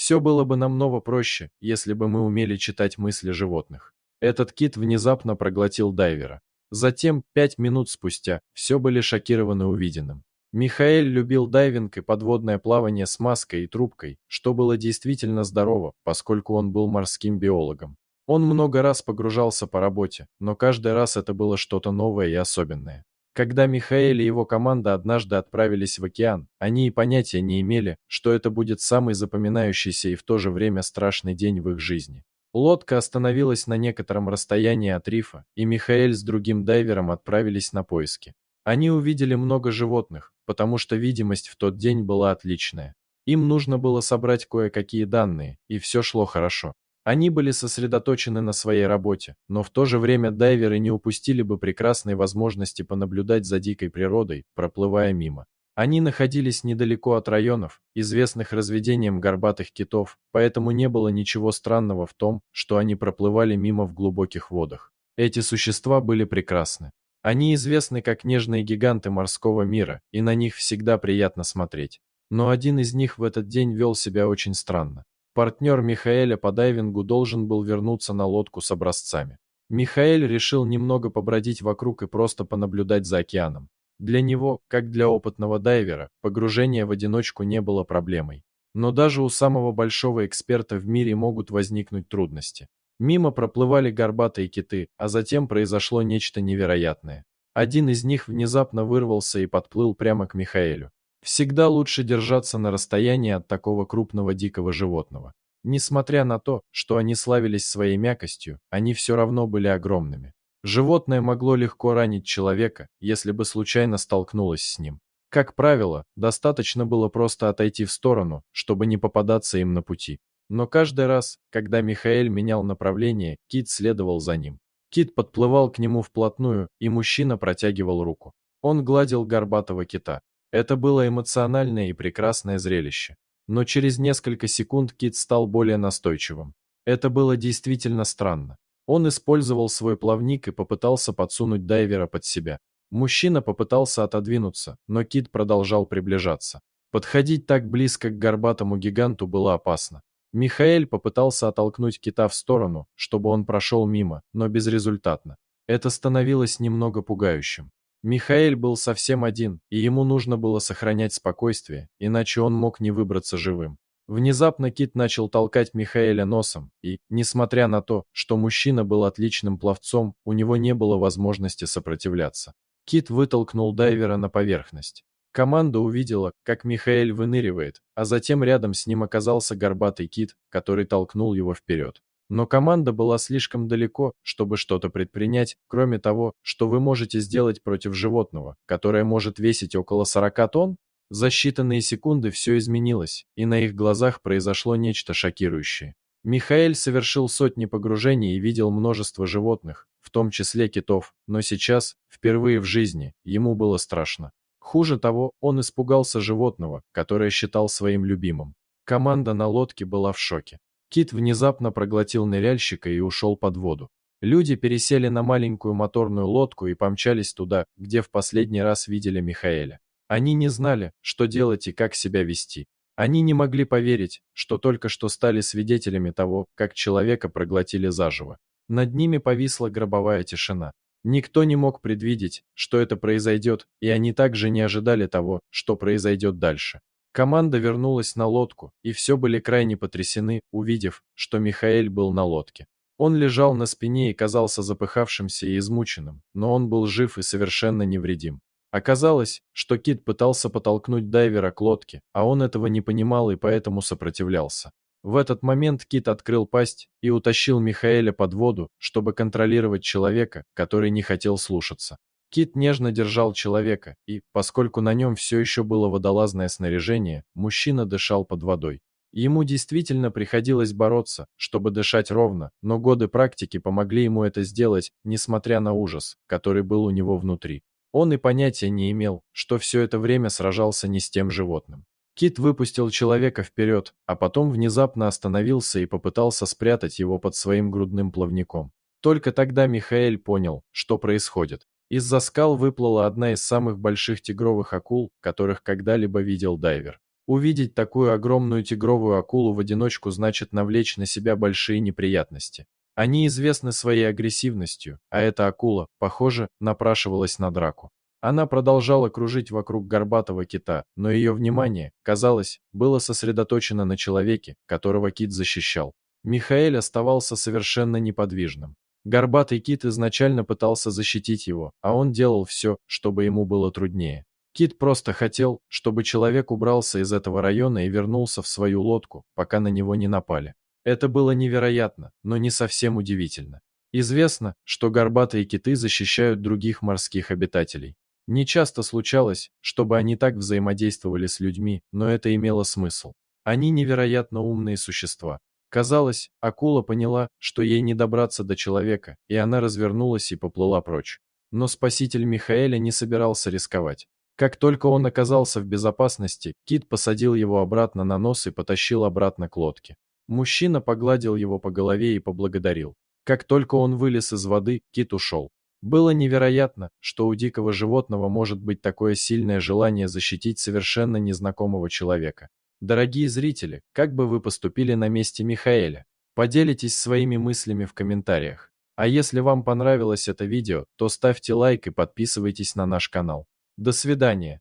Все было бы намного проще, если бы мы умели читать мысли животных. Этот кит внезапно проглотил дайвера. Затем, 5 минут спустя, все были шокированы увиденным. Михаэль любил дайвинг и подводное плавание с маской и трубкой, что было действительно здорово, поскольку он был морским биологом. Он много раз погружался по работе, но каждый раз это было что-то новое и особенное. Когда Михаэль и его команда однажды отправились в океан, они и понятия не имели, что это будет самый запоминающийся и в то же время страшный день в их жизни. Лодка остановилась на некотором расстоянии от рифа, и Михаэль с другим дайвером отправились на поиски. Они увидели много животных, потому что видимость в тот день была отличная. Им нужно было собрать кое-какие данные, и все шло хорошо. Они были сосредоточены на своей работе, но в то же время дайверы не упустили бы прекрасной возможности понаблюдать за дикой природой, проплывая мимо. Они находились недалеко от районов, известных разведением горбатых китов, поэтому не было ничего странного в том, что они проплывали мимо в глубоких водах. Эти существа были прекрасны. Они известны как нежные гиганты морского мира, и на них всегда приятно смотреть. Но один из них в этот день вел себя очень странно. Партнер Михаэля по дайвингу должен был вернуться на лодку с образцами. Михаэль решил немного побродить вокруг и просто понаблюдать за океаном. Для него, как для опытного дайвера, погружение в одиночку не было проблемой. Но даже у самого большого эксперта в мире могут возникнуть трудности. Мимо проплывали горбатые киты, а затем произошло нечто невероятное. Один из них внезапно вырвался и подплыл прямо к Михаэлю. Всегда лучше держаться на расстоянии от такого крупного дикого животного. Несмотря на то, что они славились своей мягкостью, они все равно были огромными. Животное могло легко ранить человека, если бы случайно столкнулось с ним. Как правило, достаточно было просто отойти в сторону, чтобы не попадаться им на пути. Но каждый раз, когда Михаэль менял направление, кит следовал за ним. Кит подплывал к нему вплотную, и мужчина протягивал руку. Он гладил горбатого кита. Это было эмоциональное и прекрасное зрелище. Но через несколько секунд кит стал более настойчивым. Это было действительно странно. Он использовал свой плавник и попытался подсунуть дайвера под себя. Мужчина попытался отодвинуться, но кит продолжал приближаться. Подходить так близко к горбатому гиганту было опасно. Михаэль попытался оттолкнуть кита в сторону, чтобы он прошел мимо, но безрезультатно. Это становилось немного пугающим. Михаэль был совсем один, и ему нужно было сохранять спокойствие, иначе он мог не выбраться живым. Внезапно кит начал толкать Михаэля носом, и, несмотря на то, что мужчина был отличным пловцом, у него не было возможности сопротивляться. Кит вытолкнул дайвера на поверхность. Команда увидела, как Михаэль выныривает, а затем рядом с ним оказался горбатый кит, который толкнул его вперед. Но команда была слишком далеко, чтобы что-то предпринять, кроме того, что вы можете сделать против животного, которое может весить около 40 тонн. За считанные секунды все изменилось, и на их глазах произошло нечто шокирующее. Михаэль совершил сотни погружений и видел множество животных, в том числе китов, но сейчас, впервые в жизни, ему было страшно. Хуже того, он испугался животного, которое считал своим любимым. Команда на лодке была в шоке. Кит внезапно проглотил ныряльщика и ушел под воду. Люди пересели на маленькую моторную лодку и помчались туда, где в последний раз видели Михаэля. Они не знали, что делать и как себя вести. Они не могли поверить, что только что стали свидетелями того, как человека проглотили заживо. Над ними повисла гробовая тишина. Никто не мог предвидеть, что это произойдет, и они также не ожидали того, что произойдет дальше. Команда вернулась на лодку, и все были крайне потрясены, увидев, что Михаэль был на лодке. Он лежал на спине и казался запыхавшимся и измученным, но он был жив и совершенно невредим. Оказалось, что кит пытался подтолкнуть дайвера к лодке, а он этого не понимал и поэтому сопротивлялся. В этот момент кит открыл пасть и утащил Михаэля под воду, чтобы контролировать человека, который не хотел слушаться. Кит нежно держал человека, и, поскольку на нем все еще было водолазное снаряжение, мужчина дышал под водой. Ему действительно приходилось бороться, чтобы дышать ровно, но годы практики помогли ему это сделать, несмотря на ужас, который был у него внутри. Он и понятия не имел, что все это время сражался не с тем животным. Кит выпустил человека вперед, а потом внезапно остановился и попытался спрятать его под своим грудным плавником. Только тогда Михаэль понял, что происходит. Из-за скал выплыла одна из самых больших тигровых акул, которых когда-либо видел дайвер. Увидеть такую огромную тигровую акулу в одиночку значит навлечь на себя большие неприятности. Они известны своей агрессивностью, а эта акула, похоже, напрашивалась на драку. Она продолжала кружить вокруг горбатого кита, но ее внимание, казалось, было сосредоточено на человеке, которого кит защищал. Михаэль оставался совершенно неподвижным. Горбатый кит изначально пытался защитить его, а он делал все, чтобы ему было труднее. Кит просто хотел, чтобы человек убрался из этого района и вернулся в свою лодку, пока на него не напали. Это было невероятно, но не совсем удивительно. Известно, что горбатые киты защищают других морских обитателей. Не часто случалось, чтобы они так взаимодействовали с людьми, но это имело смысл. Они невероятно умные существа. Казалось, акула поняла, что ей не добраться до человека, и она развернулась и поплыла прочь. Но спаситель Михаэля не собирался рисковать. Как только он оказался в безопасности, кит посадил его обратно на нос и потащил обратно к лодке. Мужчина погладил его по голове и поблагодарил. Как только он вылез из воды, кит ушел. Было невероятно, что у дикого животного может быть такое сильное желание защитить совершенно незнакомого человека. Дорогие зрители, как бы вы поступили на месте Михаэля? Поделитесь своими мыслями в комментариях. А если вам понравилось это видео, то ставьте лайк и подписывайтесь на наш канал. До свидания.